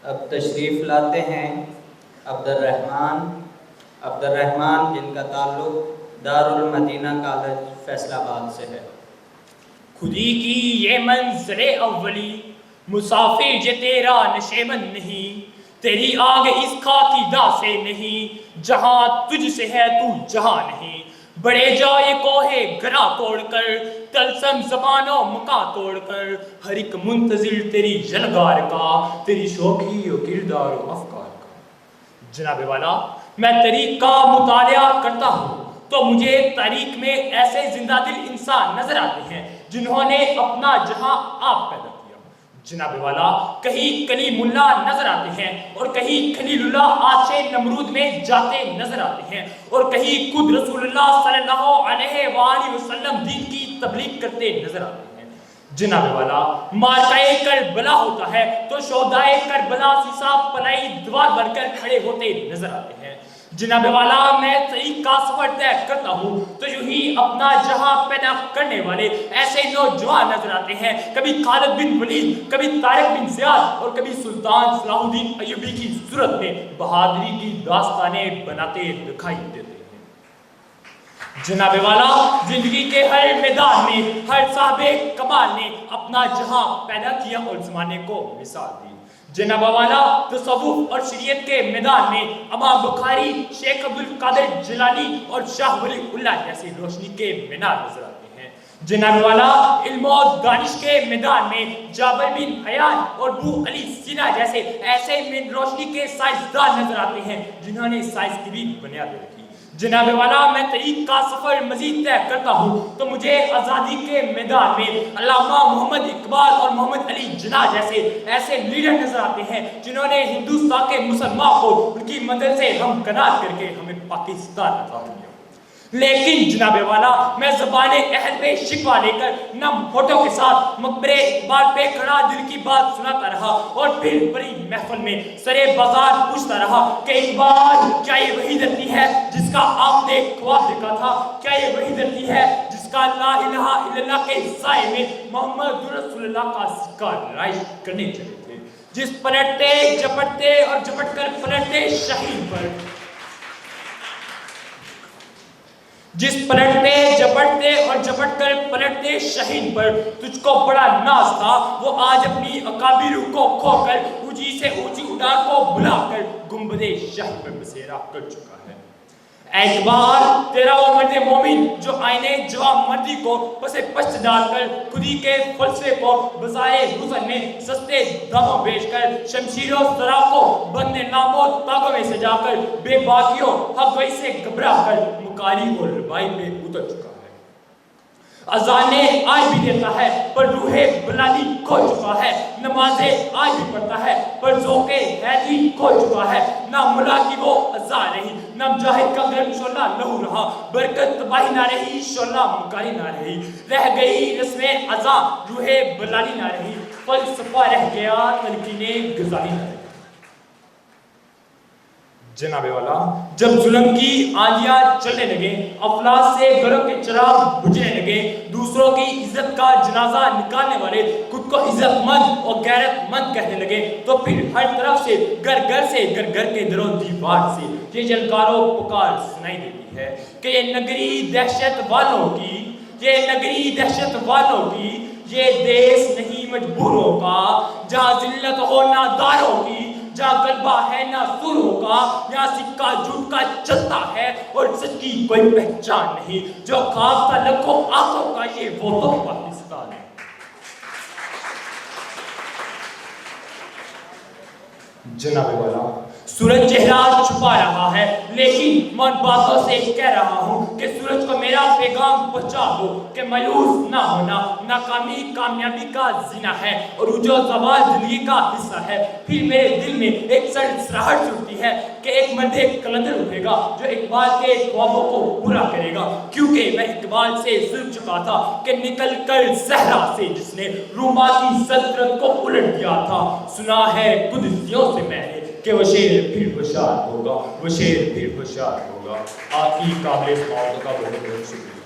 اب تشریف لاتے ہیں عبد الرحمن جن کا تعلق دارالمدینہ کالج فیصل آباد سے ہے۔ خودی کی یہ منظر اولی مسافر جو تیرا نشیمن نہیں، تیری آگ اس خاکی دا سے نہیں، جہاں تجھ سے ہے تو جہاں نہیں۔ بڑے جائے کوہ گرا توڑ کر، تلسم زبان و مکاں توڑ کر، ہر ایک منتظر تیری جلگار کا، تیری شوقی و کردار و افکار کا۔ جناب والا، میں تاریخ کا مطالعہ کرتا ہوں تو مجھے تاریخ میں ایسے زندہ دل انسان نظر آتے ہیں جنہوں نے اپنا جہاں آپ پیدا کیا۔ جناب والا، کہیں کلیم اللہ نظر آتے ہیں اور کہیں خلیل اللہ آچے نمرود میں جاتے نظر آتے ہیں اور کہیں خود رسول اللہ صلی اللہ علیہ وآلہ وسلم دین کی تبلیغ کرتے نظر آتے ہیں۔ جناب والا، مارکائے کربلا ہوتا ہے تو شہدائے کربلا سیسا پلائی دیوار بن کر کھڑے ہوتے نظر آتے ہیں۔ جناب والا، میں تاریخ کا سفر طے کرتا ہوں تو یوں ہی اپنا جہاں پیدا کرنے والے ایسے نوجوان نظر آتے ہیں، کبھی خالد بن ولید، کبھی طارق بن زیاد اور کبھی سلطان صلاح الدین ایوبی کی صورت میں بہادری کی داستانیں بناتے دکھائی دیتے ہیں۔ جناب والا، زندگی کے ہر میدان میں ہر صاحب کمال نے اپنا جہاں پیدا کیا اور زمانے کو مثال دی۔ جناب والا، تصوف اور شریعت کے میدان میں امام بخاری، شیخ عبدالقادر جیلانی اور شاہ ولی اللہ جیسے روشنی کے مینار نظر آتے ہیں۔ جناب والا، علم و دانش کے میدان میں جابر بن حیان اور ابو علی سینا جیسے ایسے روشنی کے سائنسدان نظر آتے ہیں جنہوں نے سائنس کی بھی بنیاد رکھی۔ جناب والا، میں تاریخ کا سفر مزید طے کرتا ہوں تو مجھے آزادی کے میدان میں علامہ محمد اقبال اور محمد علی جناح جیسے ایسے لیڈر نظر آتے ہیں جنہوں نے ہندوستان کے مسلمان کو ان کی مدد سے ہمکنار کر کے ہمیں پاکستان عطا کیا۔ لیکن جناب والا، میں زبان اہل پہ شکوہ لے کر نم ہوٹوں کے ساتھ مقبرے اقبال پہ کھڑا دل کی بات سناتا رہا اور پھر بڑی محفل میں سرے بازار پوچھتا رہا کہ اقبال، کیا یہ وہی دھرتی ہے جس کا آپ نے خواب دیکھا تھا؟ کیا یہ وہی دھرتی ہے جس کا لا الہ الا اللہ کے سائے میں محمد رسول اللہ کا سکہ رائج کرنے چلے تھے، جس پلٹتے جپٹتے اور جپٹ کر پلٹتے شہید پر، جس پلٹتے جپٹتے اور جپٹ کر پلٹتے شہید پر تجھ کو بڑا ناز تھا، وہ آج اپنی اکابر کو کھو کر اونچی سے اونچی اڑان کو بلا کر گنبد شہر پر بسیرا کر چکا ہے۔ اے اقبال، تیرا وہ مرد مومن جو آئینے جواب مردی کو پس پشت ڈال کر خودی کے فلسفے کو بظاہر حسن میں سستے داموں بیچ کر شمشیر و سراغ کو بند نام و تاغوں میں سجا کر بے باکیوں حق گوئی سے گھبرا کر مکاری اور ربائی میں اتر چکا ہے۔ اذانیں آج بھی دیتا ہے پر روح بلالی کھو چکا ہے، نمازیں آج بھی پڑھتا ہے پر ذوق حیدری کھو چکا ہے۔ نہ ملا کی وہ اذان رہی، نہ مجاہد کا گرم شعلہ لہو رہا، برکت تباہی نہ رہی، شعلہ مکاری نہ رہی، رہ گئی رسم اذان روح بلالی نہ رہی، فلسفہ رہ گیا تلقین غزالی نہ رہی۔ جناب والا، جب ظلم کی آندیاں چلنے لگے، افلاس سے گھروں کے چراغ بجھنے لگے، دوسروں کی عزت کا جنازہ نکالنے والے خود کو عزت مند اور غیرت مند کہنے لگے تو پھر ہر طرف سے گھر کے در و دیوار سے یہ جلکار و پکار سنائی دیتی ہے کہ یہ نگری دہشت والوں کی، یہ دیس نہیں مجبوروں کا، جہاں ذلت ہو نہ داروں کی، جہاں غلبہ ہے نہ سوروں کا، یہاں سکہ جھوٹ کا چلتا ہے اور سچ کی کوئی پہچان نہیں، جو خواب تھا لکھوں آنکھوں کا یہ وہ تو پاکستان ہے۔ جناب والا، سورج چہرہ چھپا رہا ہے لیکن میں ان باتوں سے کہہ رہا ہوں کہ سورج کو میرا پیغام پہنچا دو کہ مایوس نہ ہونا ناکامی کامیابی کا زینہ ہے اور عروج و زوال زندگی کا حصہ ہے۔ پھر میرے دل میں ایک سرسراہٹ اٹھتی ہے کہ ایک مرد قلندر اٹھے گا جو اقبال کے خوابوں کو پورا کرے گا، کیونکہ میں اقبال سے سن چکا تھا کہ نکل کر صحرا سے جس نے روما کی سلطنت کو الٹ دیا تھا، سنا ہے قدسیوں سے میں نے کہ وہ شیر پھر ہوشیار ہوگا، وہ شیر پھر ہوشیار ہوگا۔ آپ کی قابل سماعت کا بہت بہت شکریہ۔